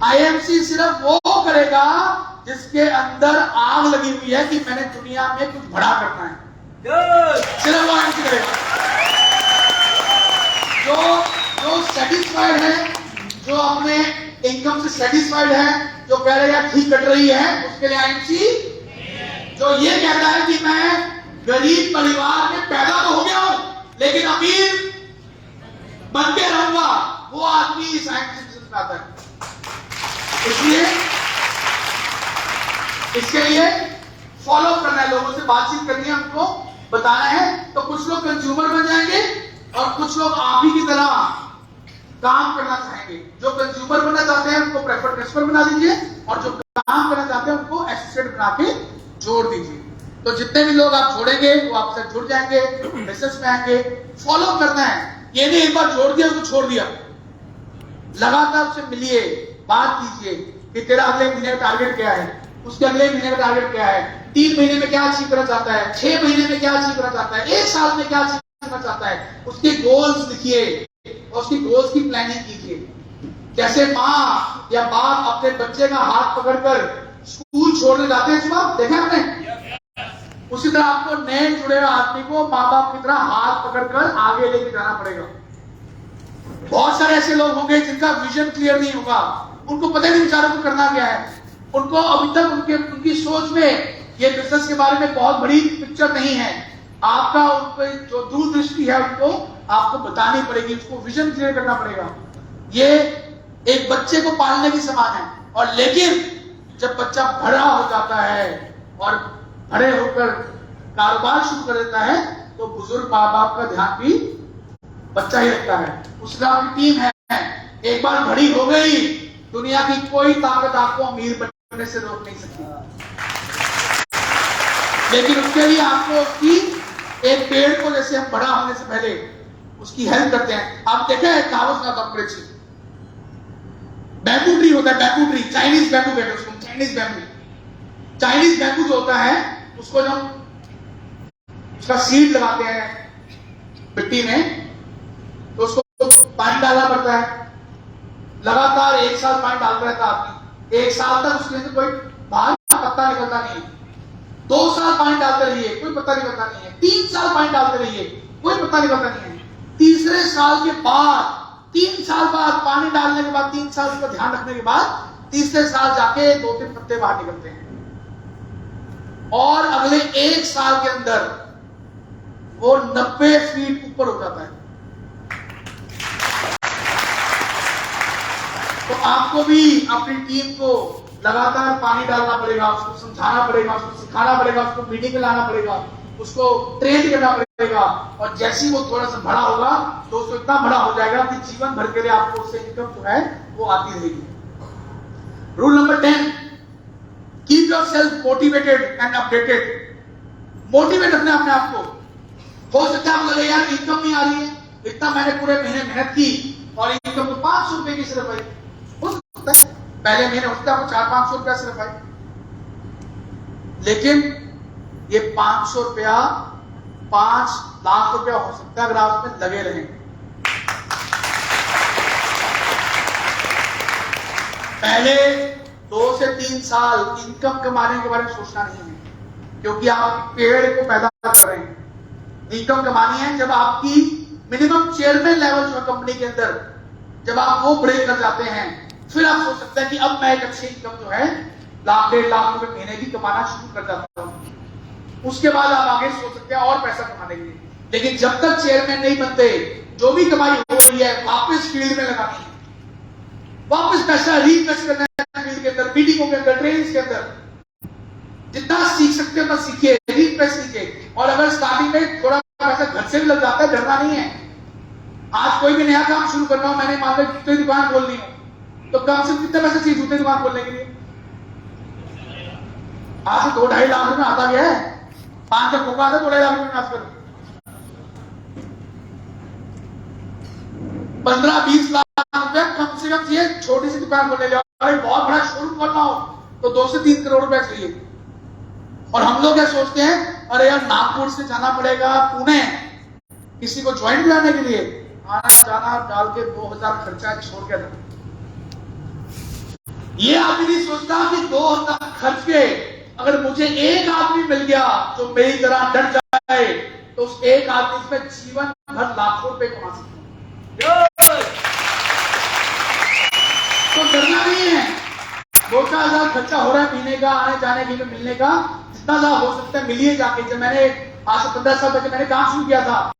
IMC सिर्फ वो करेगा जिसके अंदर आग लगी हुई है कि मैंने दुनिया में कुछ बड़ा करना है, सिर्फ वो आईएमसी करेगा। जो सेटिस्फाइड है, जो अपने इनकम से सेटिस्फाइड है, जो कह रहे हैं ठीक कट रही है, उसके लिए आईएमसी। जो ये कहता है कि मैं गरीब परिवार में पैदा तो हो गया हूं लेकिन अमीर बन के रहूंगा, वो आदमी इस आईएमसी में आता है। इसलिए इसके लिए फॉलो करना है, लोगों से बातचीत करनी है, उनको बताना है। तो कुछ लोग कंज्यूमर बन जाएंगे और कुछ लोग आप ही की तरह काम करना चाहेंगे। जो कंज्यूमर बनना चाहते हैं उनको प्रेफर्ड कस्टमर बना दीजिए और जो काम करना चाहते हैं उनको एसोसिएट बना के जोड़ दीजिए। तो जितने भी लोग आप जोड़ेंगे वो आपसे जुड़ जाएंगे, बिजनेस में आएंगे। फॉलो करना है, ये नहीं एक बार जोड़ दिया तो छोड़ दिया। लगातार उससे मिलिए, बात कीजिए कि तेरा अगले महीने का टारगेट क्या है, उसके अगले महीने का टारगेट क्या है, 3 महीने में क्या अचीव करना चाहता है, 6 महीने में क्या अचीव करना चाहता है, 1 साल में क्या अचीव करना चाहता है। उसके गोल्स लिखिए और उसकी गोल्स की प्लानिंग कीजिए। जैसे माँ या बाप अपने बच्चे का हाथ पकड़कर स्कूल छोड़ने जाते हैं सुबह, देखा आपने? उसी तरह आपको नए जुड़े हुए आदमी को माँ बाप की तरह हाथ पकड़कर आगे लेके जाना पड़ेगा। बहुत सारे ऐसे लोग होंगे जिनका विजन क्लियर नहीं होगा, उनको पता नहीं बेचारों को करना क्या है। उनको अभी तक उनकी सोच में ये बिजनेस के बारे में बहुत बड़ी पिक्चर नहीं है। आपका उन पर जो दूरदृष्टि है उनको आपको बतानी पड़ेगी, उसको विजन क्लियर करना पड़ेगा। ये एक बच्चे को पालने की समान है। और लेकिन जब बच्चा बड़ा हो जाता है और बड़े होकर कारोबार शुरू कर देता है तो बुजुर्ग माँ बाप का ध्यान भी बच्चा ही रखता है। उसका आपकी टीम है, एक बार बड़ी हो गई, दुनिया की कोई ताकत आपको अमीर बनने से रोक नहीं सकती। लेकिन उसके लिए आपको उसकी एक पेड़ को जैसे हम बड़ा होने से पहले उसकी हेल्प करते हैं। आप देखें कहावत ना अंग्रेजी, बैम्बू ट्री होता है, बैम्बू ट्री, चाइनीज बैम्बू कहते हैं उसको, चाइनीज बैम्बू। चाइनीज बैम्बू जो होता है उसको जब उसका सीड लगाते हैं मिट्टी में तो उसको पानी डालना पड़ता है। लगातार 1 साल पानी डालता रहता आदमी, 1 साल तक उसके अंदर कोई बाहर पत्ता निकलता नहीं है। 2 साल पानी डालते रहिए, कोई पत्ता निकलता नहीं है। 3 साल पानी डालते रहिए, कोई पत्ता निकलता नहीं है। तीसरे साल के बाद, 3 साल बाद पानी डालने के बाद, 3 साल का ध्यान रखने के बाद, तीसरे साल जाके 2-3 पत्ते बाहर निकलते हैं। और अगले 1 साल के अंदर वो 90 फीट ऊपर हो जाता है। तो आपको भी अपनी टीम को लगातार पानी डालना पड़ेगा, उसको समझाना पड़ेगा, उसको सिखाना पड़ेगा, उसको मीटिंग में लाना पड़ेगा, उसको ट्रेन करना पड़ेगा। और जैसे ही वो थोड़ा सा बड़ा होगा तो उसको इतना बड़ा हो जाएगा कि जीवन भर के लिए आपको उससे इनकम जो है वो आती रहेगी। Rule number 10, keep yourself motivated and updated. Motivate रखना अपने आप को। हो सकता है आपको लगे यार इनकम नहीं आ रही है, इतना मैंने पूरे महीने मेहनत की और इनकम तो 500 रुपए की सिर्फ आई। हो सकता है पहले महीने हो सकता है आपको 400-500 रुपया सिर्फ आई, लेकिन ये 500 रुपया 5 लाख रुपया हो सकता है अगर आप उसमें लगे रहें। पहले 2 से 3 साल इनकम कमाने के बारे में सोचना नहीं है, क्योंकि आप पेड़ को पैदा कर रहे हैं। इनकम कमानी है जब आपकी मिनिमम चेयरमैन लेवल जो है कंपनी के अंदर, जब आप वो ब्रेक कर जाते हैं, फिर आप सोच सकते हैं कि अब मैं एक अच्छी इनकम जो है 1.5 लाख रुपए महीने की कमाना शुरू कर जाता हूं। उसके बाद आप आगे सोच सकते हैं और पैसा कमाने के लिए। लेकिन जब तक चेयरमैन नहीं बनते, जो भी कमाई हो रही है वापस फील्ड में लगानी है, वापस पैसा रीइन्वेस्ट करना है फील्ड के अंदर, मीटिंगों के अंदर, ट्रेनिंग के अंदर। जितना सीख सकते हो उतना सीखिए, रीइन्वेस्ट कीजिए। और अगर स्टार्टिंग में थोड़ा पैसा घर से भी लग जाता है, डरना नहीं है। आज कोई भी नया काम शुरू करना हो, मैंने मान लो जूते की दुकान खोलनी हो, तो कम से कम कितना पैसा चाहिए जूते की दुकान खोलने के लिए? आज से 2-2.5 लाख रुपए आता गया है। 5 तक होगा था 2.5 लाख रुपए आजकल। 15-20 लाख रुपए कम से कम चाहिए छोटी सी दुकान खोलने के लिए। अरे बहुत बड़ा शोरूम खोलना हो तो 2 से 3 करोड़ रुपए चाहिए। और हम लोग क्या सोचते हैं, अरे यार नागपुर से जाना पड़ेगा पुणे किसी को ज्वाइन कराने के लिए, आना जाना डाल के 2000 खर्चा छोड़ के। ये आदमी नहीं सोचता कि 2 खर्च के अगर मुझे एक आदमी मिल गया जो मेरी तरह डर जाए तो उस एक आदमी से जीवन भर लाखों रुपए कमा सकता हूं। तो डरना नहीं है। 2-4 हजार खर्चा हो रहा है महीने का, आने जाने के लिए मिलने का, जितना ज्यादा हो सकता है मिलिए जाके। जब मैंने आज से 15 साल पहले मैंने काम शुरू किया था